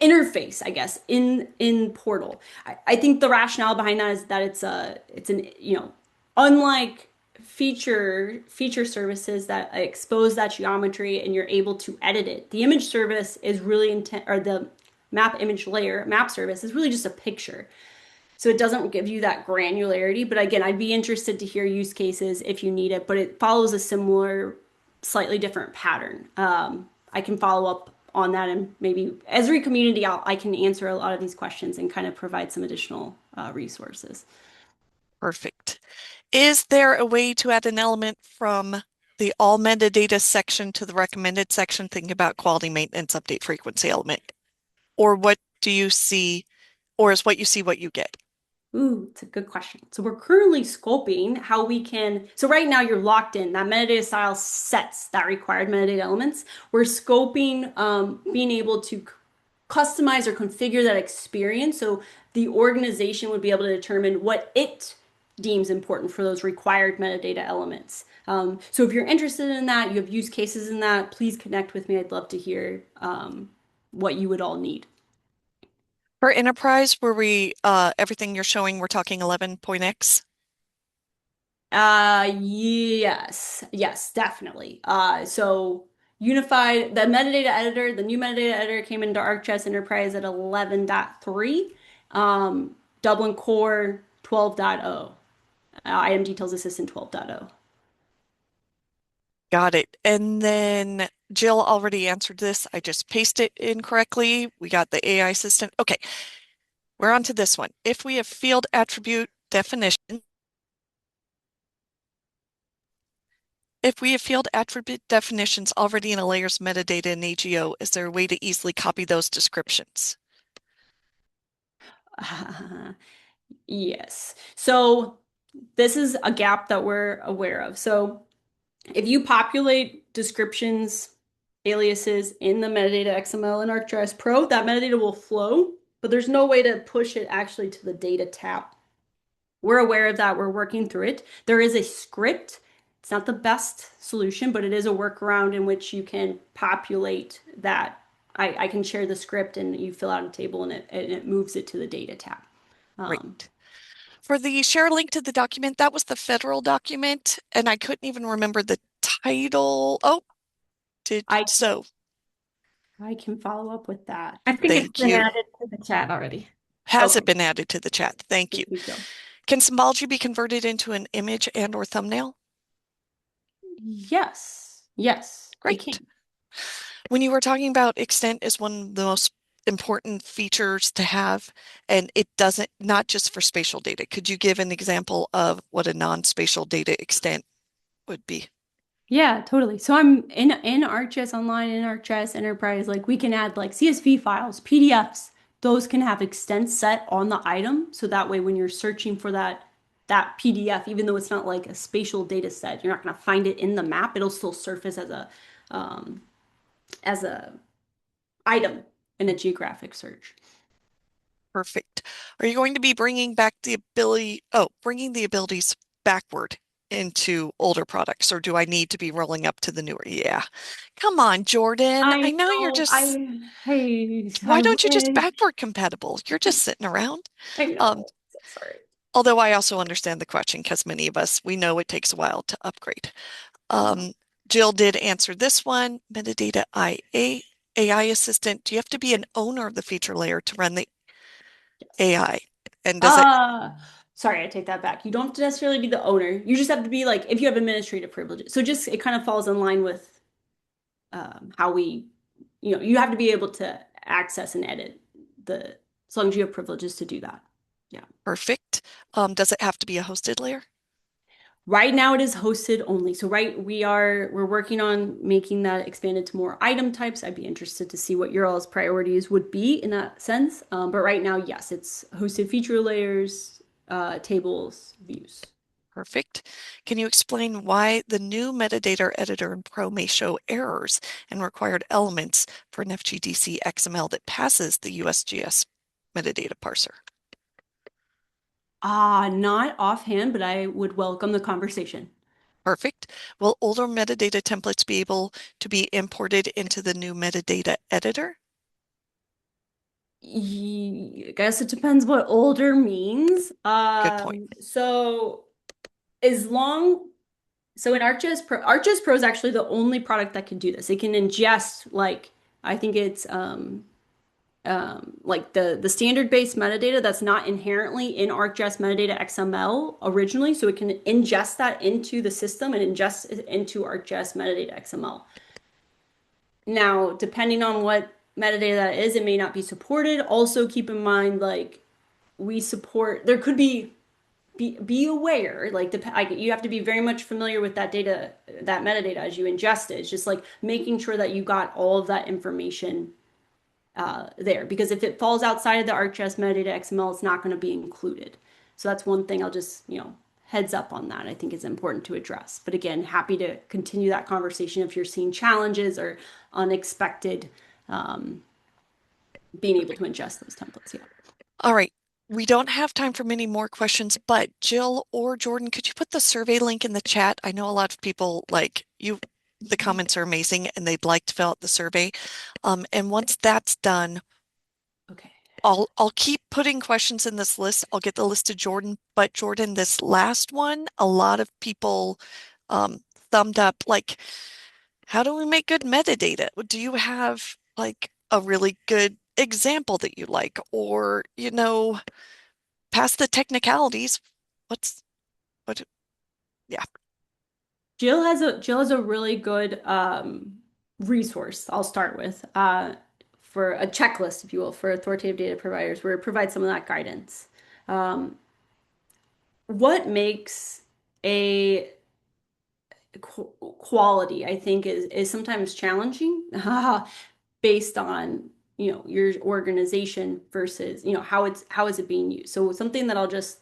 interface, I guess, in Portal. I think the rationale behind that is that it's an unlike feature services that expose that geometry and you're able to edit it. The image service is really intent, or the map image layer map service is really just a picture. So it doesn't give you that granularity. But again, I'd be interested to hear use cases if you need it, but it follows a similar, slightly different pattern. I can follow up on that and maybe Esri community, I can answer a lot of these questions and kind of provide some additional resources. Perfect. Is there a way to add an element from the all metadata section to the recommended section, thinking about quality maintenance update frequency element? Or what do you see, or is what you see what you get? Ooh, it's a good question. So we're currently scoping how we can, so right now you're locked in, that metadata style sets that required metadata elements. We're scoping being able to customize or configure that experience so the organization would be able to determine what it deems important for those required metadata elements. So if you're interested in that, you have use cases in that, please connect with me. I'd love to hear what you would all need. For enterprise, where we everything you're showing, we're talking 11.x. Yes, definitely. So unified, the metadata editor, the new metadata editor came into ArcGIS Enterprise at 11.3, Dublin Core 12.0, item details assistant 12.0. Got it. And then Jill already answered this. I just pasted it incorrectly. We got the AI assistant. Okay, we're on to this one. If we have field attribute definition, if we have field attribute definitions already in a layer's metadata in AGO, is there a way to easily copy those descriptions? Yes. So this is a gap that we're aware of. So if you populate descriptions, aliases in the metadata XML in ArcGIS Pro, that metadata will flow, but there's no way to push it actually to the data tab. We're aware of that. We're working through it. There is a script. It's not the best solution, but it is a workaround in which you can populate that. I can share the script and you fill out a table and it moves it to the data tab. Great. For the share link to the document, that was the federal document, and I couldn't even remember the title. Oh, I can follow up with that. I think it's thank been you. added to the chat already. Has it Okay. been added to the chat? Thank you. Thank you. Can symbology be converted into an image and or thumbnail? Yes. Yes. It Great. can. When you were talking about extent is one of the most important features to have, and it doesn't, not just for spatial data. Could you give an example of what a non-spatial data extent would be? Yeah, totally. So I'm in ArcGIS Online, in ArcGIS Enterprise, like we can add like CSV files, PDFs. Those can have extents set on the item. So that way when you're searching for that PDF, even though it's not like a spatial data set, you're not going to find it in the map. It'll still surface um, as a item in a geographic search. Perfect. Are you going to be bringing the abilities backward into older products, or do I need to be rolling up to the newer? Yeah. Come on, Jordan. I I know you're know. just, I why don't you just wish. backward compatible? You're just sitting around. I Um, know. So sorry. although I also understand the question because many of us, we know it takes a while to upgrade. I know. Um, Jill did answer this one. Metadata AI assistant. Do you have to be an owner of the feature layer to run the Yes. AI? And does it Uh, Sorry, I take that back. You don't have to necessarily be the owner. You just have to be like if you have administrative privileges. So just it kind of falls in line with how we, you have to be able to access and edit the as long as you have privileges to do that. Yeah. perfect? Does it have to be a hosted layer? Right now it is hosted only. So we're working on making that expanded to more item types. I'd be interested to see what your all's priorities would be in that sense. But right now, yes, it's hosted feature layers, tables, views. Perfect. Can you explain why the new metadata editor in Pro may show errors and required elements for an FGDC XML that passes the USGS metadata parser? Not offhand, but I would welcome the conversation. Perfect. Will older metadata templates be able to be imported into the new metadata editor? I guess it depends what older means. Good point. So as long so in ArcGIS Pro is actually the only product that can do this. It can ingest like I think it's like the standard based metadata that's not inherently in ArcGIS metadata XML originally, so it can ingest that into the system and ingest it into ArcGIS metadata XML. Now, depending on what metadata that is, it may not be supported. Also, keep in mind, like we support, there could be aware, you have to be very much familiar with that data, that metadata as you ingest it. It's just like making sure that you got all of that information there, because if it falls outside of the ArcGIS metadata XML, it's not going to be included. So that's one thing I'll just, heads up on that. I think is important to address. But again, happy to continue that conversation if you're seeing challenges or unexpected um, being able to ingest those templates. Yeah. All right. We don't have time for many more questions, but Jill or Jordan, could you put the survey link in the chat? I know a lot of people like you, the comments are amazing and they'd like to fill out the survey. And once that's done, Okay. I'll keep putting questions in this list. I'll get the list to Jordan, but Jordan, this last one, a lot of people thumbed up like, how do we make good metadata? Do you have like a really good example that you like, or past the technicalities, what's what? Yeah, Jill has a really good resource I'll start with for a checklist, if you will, for authoritative data providers where it provides some of that guidance. Um, what makes a quality, I think, is sometimes challenging based on your organization versus how is it being used. So something that I'll just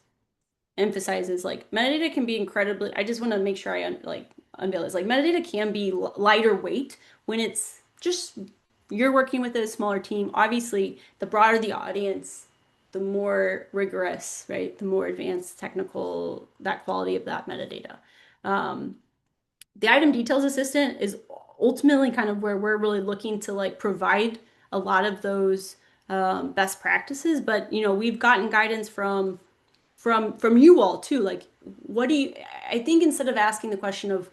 emphasize is like metadata can be incredibly. I just want to make sure I unveil this. Like metadata can be lighter weight when it's just you're working with a smaller team. Obviously, the broader the audience, the more rigorous, right? The more advanced technical that quality of that metadata. Um, the item details assistant is ultimately kind of where we're really looking to like provide a lot of those best practices. But we've gotten guidance from you all too. Like, what do you? I think instead of asking the question of,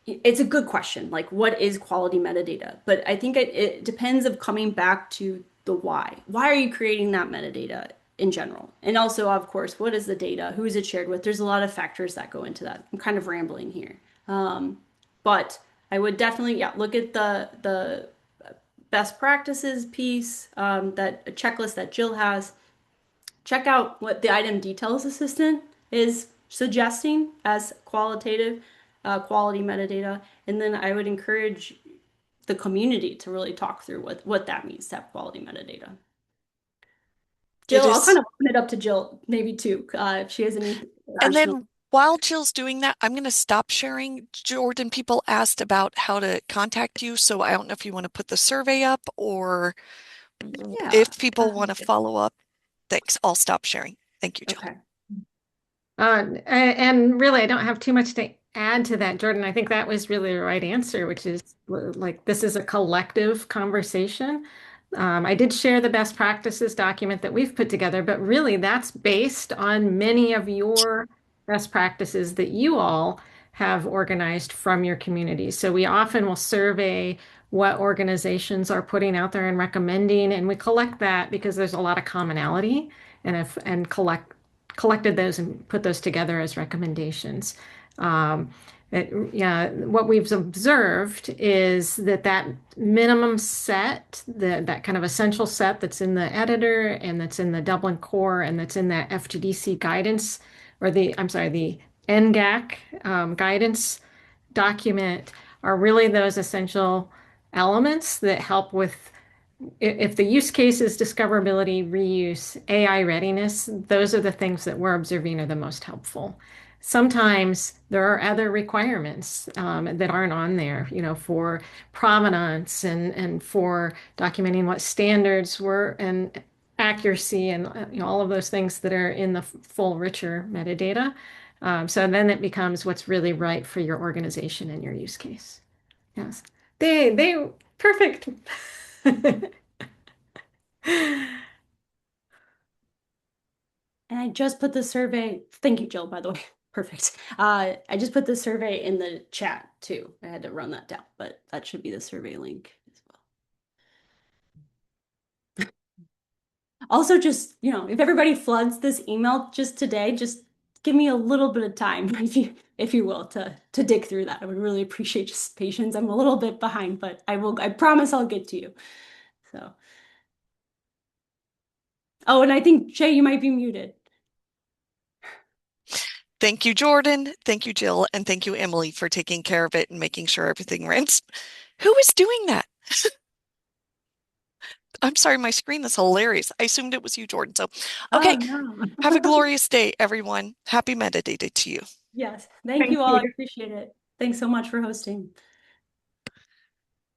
it's a good question, like what is quality metadata? But I think it depends of coming back to the why. Why are you creating that metadata in general? And also, of course, what is the data? Who is it shared with? There's a lot of factors that go into that. I'm kind of rambling here. But I would definitely, yeah, look at the best practices piece, that a checklist that Jill has. Check out what the item details assistant is suggesting as qualitative. quality metadata. And then I would encourage the community to really talk through what that means to have quality metadata. It Jill, I'll kind is. of open it up to Jill maybe too, if she has any And additional. then while Jill's doing that, I'm going to stop sharing. Jordan, people asked about how to contact you. So I don't know if you want to put the survey up or Yeah. if people want to follow up. Thanks. I'll stop sharing. Thank you, Jill. Okay. And really, I don't have too much to add to that, Jordan. I think that was really the right answer, which is like this is a collective conversation. I did share the best practices document that we've put together, but really that's based on many of your best practices that you all have organized from your communities. So we often will survey what organizations are putting out there and recommending, and we collect that because there's a lot of commonality and collected those and put those together as recommendations. Yeah, what we've observed is that minimum set, that kind of essential set that's in the editor and that's in the Dublin core and that's in that FTDC guidance, or I'm sorry, the NGAC guidance document are really those essential elements that help with if the use case is discoverability, reuse, AI readiness, those are the things that we're observing are the most helpful. Sometimes there are other requirements that aren't on there, for provenance and for documenting what standards were and accuracy and all of those things that are in the full, richer metadata. So then it becomes what's really right for your organization and your use case. Yes, they perfect. And I just put the survey. Thank you, Jill, by the way. Perfect. I just put the survey in the chat too. I had to run that down, but that should be the survey link as well. Also, just, if everybody floods this email just today, just give me a little bit of time, if you will, to dig through that. I would really appreciate just patience. I'm a little bit behind, but I promise I'll get to you. So. Oh, and I think Jay, you might be muted. Thank you, Jordan. Thank you, Jill. And thank you, Emily, for taking care of it and making sure everything runs. Who is doing that? I'm sorry, my screen is hilarious. I assumed it was you, Jordan. So, Oh okay. no. Have a glorious day, everyone. Happy metadata to you. Yes. Thank Thank you all. I you. appreciate it. Thanks so much for hosting.